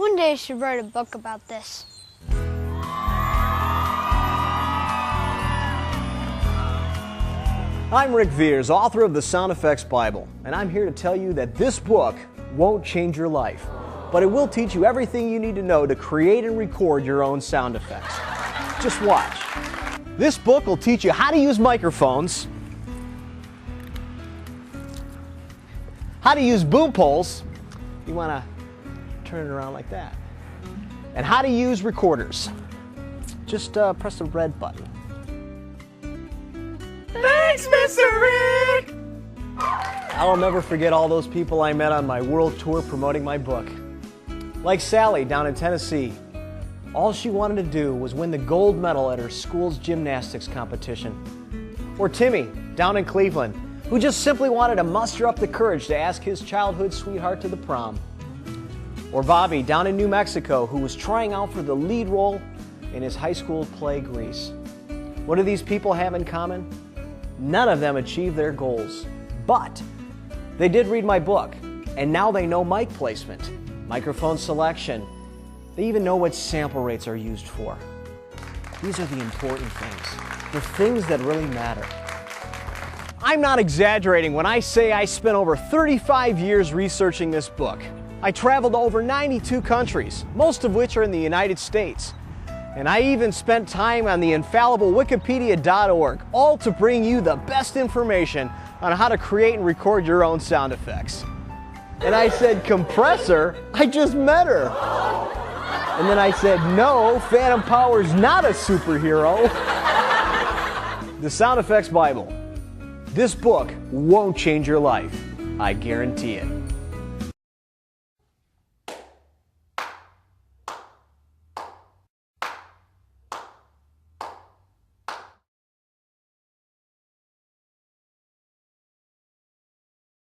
One day I should write a book about this. I'm Rick Viers, author of the Sound Effects Bible, and I'm here to tell you that this book won't change your life, but it will teach you everything you need to know to create and record your own sound effects. Just watch. This book will teach you how to use microphones, how to use boom poles, you want to turn it around like that, and how to use recorders. Just press the red button. Thanks, Mr. Rick! I'll never forget all those people I met on my world tour promoting my book. Like Sally down in Tennessee. All she wanted to do was win the gold medal at her school's gymnastics competition. Or Timmy down in Cleveland, who just simply wanted to muster up the courage to ask his childhood sweetheart to the prom. Or Bobby down in New Mexico, who was trying out for the lead role in his high school play Grease. What do these people have in common? None of them achieved their goals, but they did read my book, and now they know mic placement, microphone selection. They even know what sample rates are used for. These are the important things, the things that really matter. I'm not exaggerating when I say I spent over 35 years researching this book. I traveled to over 92 countries, most of which are in the United States. And I even spent time on the infallible Wikipedia.org, all to bring you the best information on how to create and record your own sound effects. And I said, compressor? I just met her. And then I said, no, Phantom Power's not a superhero. The Sound Effects Bible. This book won't change your life. I guarantee it.